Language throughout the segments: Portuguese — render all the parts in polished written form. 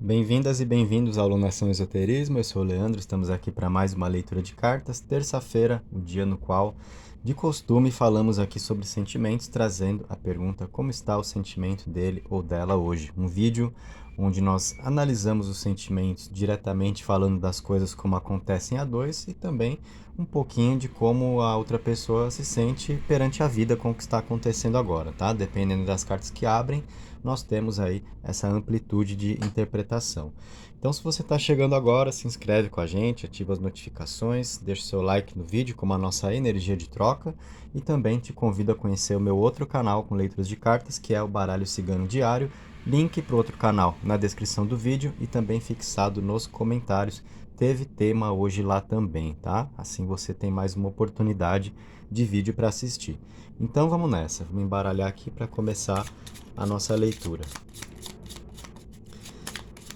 Bem-vindas e bem-vindos ao Alunação Esoterismo. Eu sou o Leandro, estamos aqui para mais uma leitura de cartas. Terça-feira, o dia no qual, de costume, falamos aqui sobre sentimentos, trazendo a pergunta: como está o sentimento dele ou dela hoje? Um vídeo onde nós analisamos os sentimentos diretamente, falando das coisas como acontecem a dois e também um pouquinho de como a outra pessoa se sente perante a vida com o que está acontecendo agora, tá? Dependendo das cartas que abrem, nós temos aí essa amplitude de interpretação. Então, se você está chegando agora, se inscreve com a gente, ativa as notificações, deixa o seu like no vídeo como a nossa energia de troca e também te convido a conhecer o meu outro canal com leituras de cartas, que é o Baralho Cigano Diário. Link para o outro canal na descrição do vídeo e também fixado nos comentários. Teve tema hoje lá também, tá? Assim você tem mais uma oportunidade de vídeo para assistir. Então vamos nessa, vamos embaralhar aqui para começar a nossa leitura.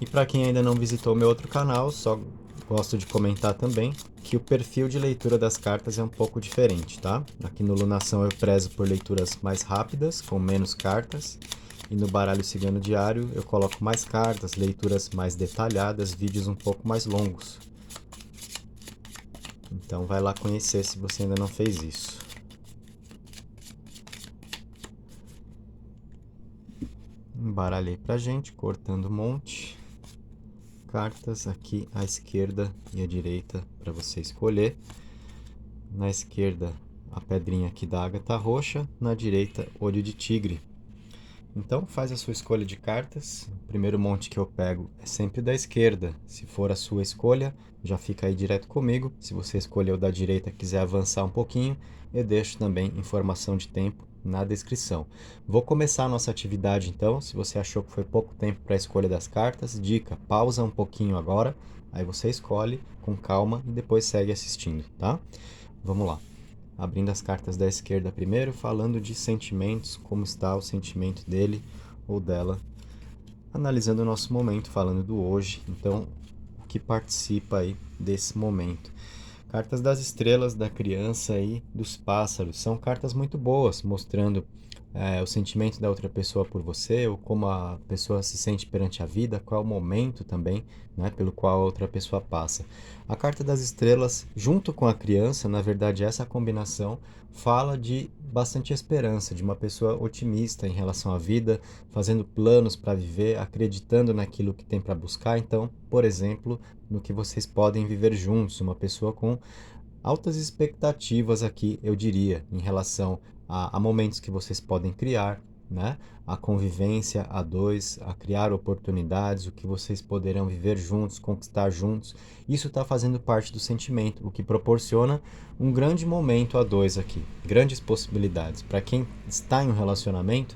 E para quem ainda não visitou meu outro canal, só gosto de comentar também que o perfil de leitura das cartas é um pouco diferente, tá? Aqui no Lunação eu prezo por leituras mais rápidas, com menos cartas, e no Baralho Cigano Diário eu coloco mais cartas, leituras mais detalhadas, vídeos um pouco mais longos. Então vai lá conhecer se você ainda não fez isso. Embaralhei pra gente, cortando um monte. Cartas aqui à esquerda e à direita para você escolher. Na esquerda, a pedrinha aqui da ágata roxa, na direita, olho de tigre. Então, faz a sua escolha de cartas. O primeiro monte que eu pego é sempre da esquerda. Se for a sua escolha, já fica aí direto comigo. Se você escolheu da direita e quiser avançar um pouquinho, eu deixo também informação de tempo na descrição. Vou começar a nossa atividade então. Se você achou que foi pouco tempo para a escolha das cartas, dica, pausa um pouquinho agora, aí você escolhe com calma e depois segue assistindo, tá? Vamos lá. Abrindo as cartas da esquerda primeiro, falando de sentimentos, como está o sentimento dele ou dela, analisando o nosso momento, falando do hoje, então o que participa aí desse momento. Cartas das estrelas, da criança e dos pássaros, são cartas muito boas, mostrando o sentimento da outra pessoa por você, ou como a pessoa se sente perante a vida, qual é o momento também, né, pelo qual a outra pessoa passa. A carta das estrelas, junto com a criança, na verdade essa combinação fala de bastante esperança, de uma pessoa otimista em relação à vida, fazendo planos para viver, acreditando naquilo que tem para buscar. Então, por exemplo, no que vocês podem viver juntos, uma pessoa com altas expectativas aqui, eu diria, em relação a momentos que vocês podem criar, né? A convivência a dois, a criar oportunidades, o que vocês poderão viver juntos, conquistar juntos. Isso está fazendo parte do sentimento, o que proporciona um grande momento a dois aqui, grandes possibilidades. Para quem está em um relacionamento,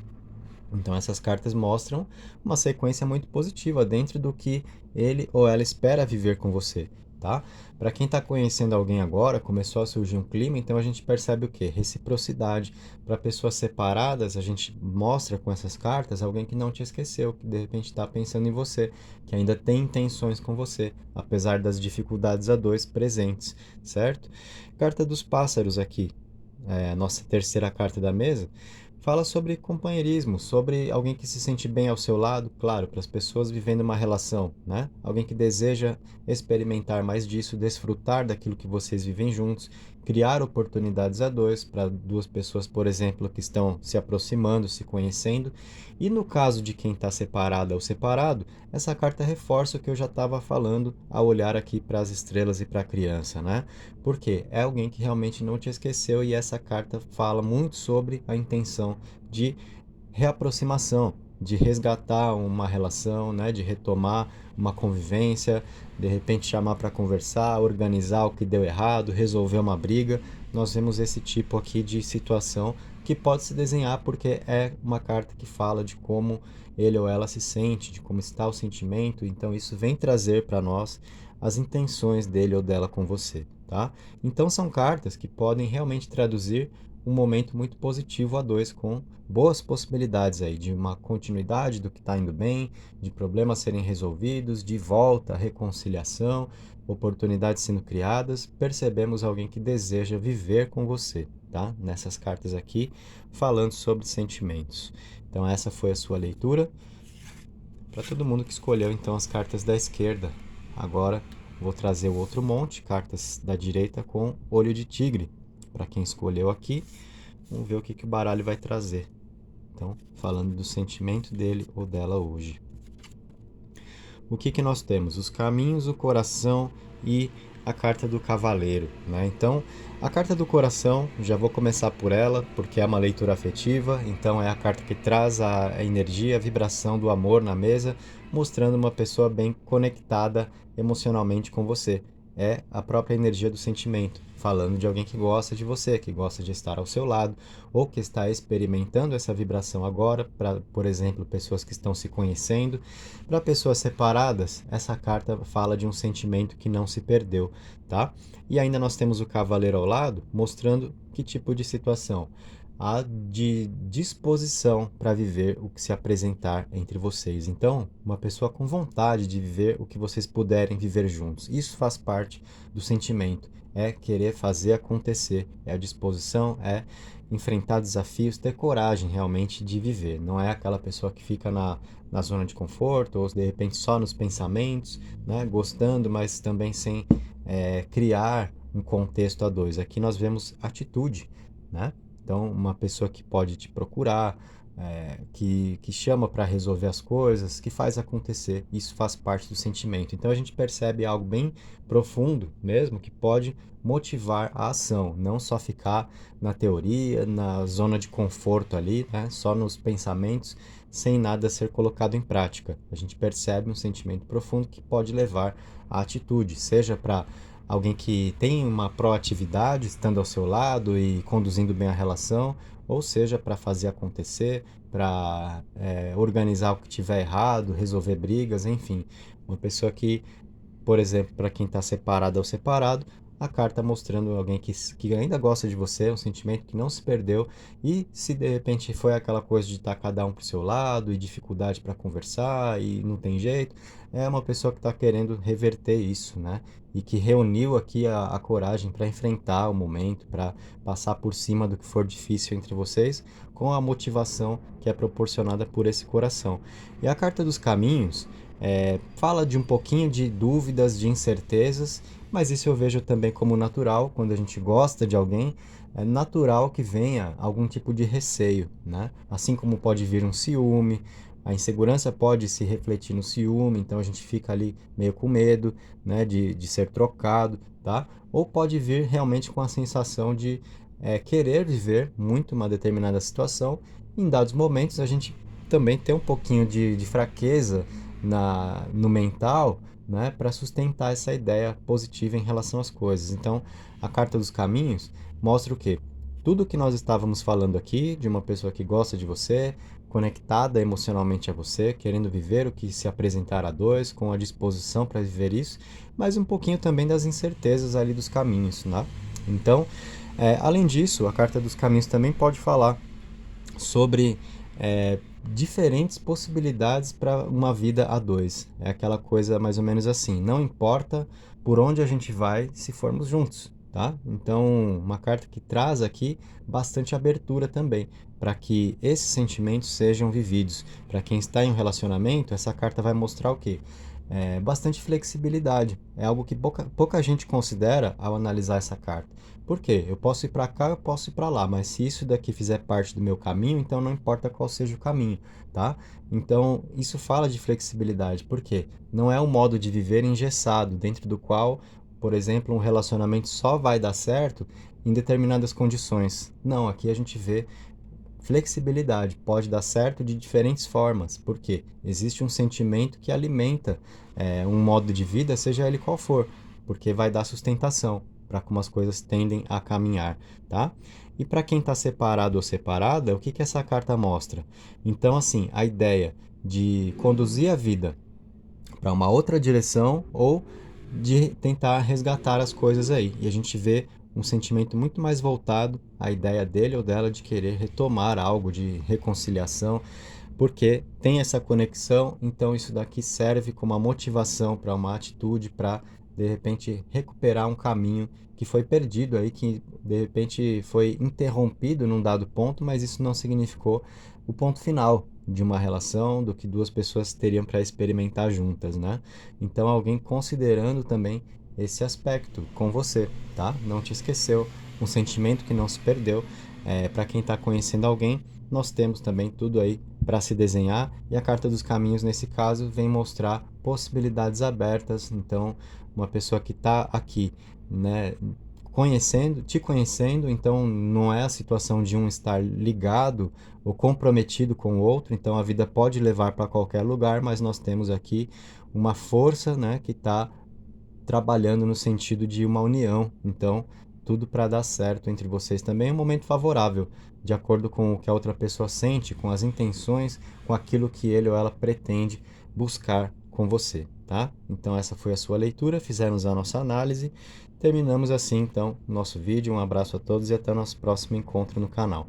então essas cartas mostram uma sequência muito positiva dentro do que ele ou ela espera viver com você, tá? Para quem está conhecendo alguém agora, começou a surgir um clima, então a gente percebe o quê? Reciprocidade. Para pessoas separadas, a gente mostra com essas cartas alguém que não te esqueceu, que de repente está pensando em você, que ainda tem intenções com você, apesar das dificuldades a dois presentes, certo? Carta dos pássaros aqui, a nossa terceira carta da mesa. Fala sobre companheirismo, sobre alguém que se sente bem ao seu lado, claro, para as pessoas vivendo uma relação, né? Alguém que deseja experimentar mais disso, desfrutar daquilo que vocês vivem juntos, criar oportunidades a dois, para duas pessoas, por exemplo, que estão se aproximando, se conhecendo. E no caso de quem está separada ou separado, essa carta reforça o que eu já estava falando ao olhar aqui para as estrelas e para a criança, né? Porque é alguém que realmente não te esqueceu e essa carta fala muito sobre a intenção de reaproximação, de resgatar uma relação, né, de retomar uma convivência, de repente chamar para conversar, organizar o que deu errado, resolver uma briga. Nós vemos esse tipo aqui de situação que pode se desenhar porque é uma carta que fala de como ele ou ela se sente, de como está o sentimento. Então isso vem trazer para nós as intenções dele ou dela com você, tá? Então são cartas que podem realmente traduzir um momento muito positivo a dois, com boas possibilidades aí de uma continuidade do que está indo bem, de problemas serem resolvidos, de volta, reconciliação, oportunidades sendo criadas. Percebemos alguém que deseja viver com você, tá? Nessas cartas aqui, falando sobre sentimentos. Então essa foi a sua leitura. para todo mundo que escolheu então as cartas da esquerda. Agora vou trazer o outro monte, cartas da direita com olho de tigre. Para quem escolheu aqui, vamos ver o que o baralho vai trazer. Então, falando do sentimento dele ou dela hoje. O que nós temos? Os caminhos, o coração e a carta do cavaleiro, né? Então, a carta do coração, já vou começar por ela, porque é uma leitura afetiva, então é a carta que traz a energia, a vibração do amor na mesa, mostrando uma pessoa bem conectada emocionalmente com você. É a própria energia do sentimento, falando de alguém que gosta de você, que gosta de estar ao seu lado, ou que está experimentando essa vibração agora, para, por exemplo, pessoas que estão se conhecendo. Para pessoas separadas, essa carta fala de um sentimento que não se perdeu, tá? E ainda nós temos o cavaleiro ao lado, mostrando que tipo de situação? A de disposição para viver o que se apresentar entre vocês. Então, uma pessoa com vontade de viver o que vocês puderem viver juntos. Isso faz parte do sentimento. É querer fazer acontecer. É a disposição, é enfrentar desafios, ter coragem realmente de viver. Não é aquela pessoa que fica na zona de conforto ou de repente só nos pensamentos, né? Gostando, mas também sem criar um contexto a dois. Aqui nós vemos atitude, né? Então, uma pessoa que pode te procurar, que chama para resolver as coisas, que faz acontecer. Isso faz parte do sentimento. Então, a gente percebe algo bem profundo mesmo, que pode motivar a ação, não só ficar na teoria, na zona de conforto ali, né? Só nos pensamentos, sem nada ser colocado em prática. A gente percebe um sentimento profundo que pode levar à atitude, seja para alguém que tem uma proatividade estando ao seu lado e conduzindo bem a relação, ou seja, para fazer acontecer, para organizar o que tiver errado, resolver brigas, enfim. Uma pessoa que, por exemplo, para quem está separado ou separado, a carta mostrando alguém que ainda gosta de você, um sentimento que não se perdeu, e se de repente foi aquela coisa de estar cada um para o seu lado e dificuldade para conversar e não tem jeito, é uma pessoa que está querendo reverter isso, né? E que reuniu aqui a coragem para enfrentar o momento, para passar por cima do que for difícil entre vocês, com a motivação que é proporcionada por esse coração. E a carta dos caminhos fala de um pouquinho de dúvidas, de incertezas, mas isso eu vejo também como natural. Quando a gente gosta de alguém, é natural que venha algum tipo de receio, né? Assim como pode vir um ciúme, a insegurança pode se refletir no ciúme, então a gente fica ali meio com medo, né, de ser trocado, tá? Ou pode vir realmente com a sensação de querer viver muito uma determinada situação. Em dados momentos a gente também tem um pouquinho de fraqueza no mental, né, para sustentar essa ideia positiva em relação às coisas. Então, a carta dos caminhos mostra o quê? Tudo que nós estávamos falando aqui, de uma pessoa que gosta de você, conectada emocionalmente a você, querendo viver o que se apresentar a dois, com a disposição para viver isso, mas um pouquinho também das incertezas ali dos caminhos, né? Então, além disso, a carta dos caminhos também pode falar sobre diferentes possibilidades para uma vida a dois. É aquela coisa mais ou menos assim, não importa por onde a gente vai se formos juntos, tá? Então, uma carta que traz aqui bastante abertura também, para que esses sentimentos sejam vividos. Para quem está em um relacionamento, essa carta vai mostrar o quê? Bastante flexibilidade. É algo que pouca gente considera ao analisar essa carta. Por quê? Eu posso ir para cá, eu posso ir para lá, mas se isso daqui fizer parte do meu caminho, então não importa qual seja o caminho, tá? Então, isso fala de flexibilidade. Por quê? Não é um modo de viver engessado, dentro do qual, por exemplo, um relacionamento só vai dar certo em determinadas condições. Não, aqui a gente vê flexibilidade, pode dar certo de diferentes formas, porque existe um sentimento que alimenta um modo de vida, seja ele qual for, porque vai dar sustentação para como as coisas tendem a caminhar, tá? E para quem está separado ou separada, o que essa carta mostra? Então, assim, a ideia de conduzir a vida para uma outra direção ou de tentar resgatar as coisas aí. E a gente vê um sentimento muito mais voltado à ideia dele ou dela de querer retomar algo de reconciliação, porque tem essa conexão, então isso daqui serve como uma motivação para uma atitude, para de repente recuperar um caminho que foi perdido aí, que de repente foi interrompido num dado ponto, mas isso não significou o ponto final, de uma relação do que duas pessoas teriam para experimentar juntas, né? Então, alguém considerando também esse aspecto com você, tá? Não te esqueceu, um sentimento que não se perdeu. Para quem está conhecendo alguém, nós temos também tudo aí para se desenhar, e a carta dos caminhos nesse caso vem mostrar possibilidades abertas. Então, uma pessoa que está aqui, né, te conhecendo, então não é a situação de um estar ligado ou comprometido com o outro, então a vida pode levar para qualquer lugar, mas nós temos aqui uma força, né, que está trabalhando no sentido de uma união. Então, tudo para dar certo entre vocês também é um momento favorável, de acordo com o que a outra pessoa sente, com as intenções, com aquilo que ele ou ela pretende buscar com você, tá? Então, essa foi a sua leitura, fizemos a nossa análise, terminamos assim então o nosso vídeo. Um abraço a todos e até o nosso próximo encontro no canal.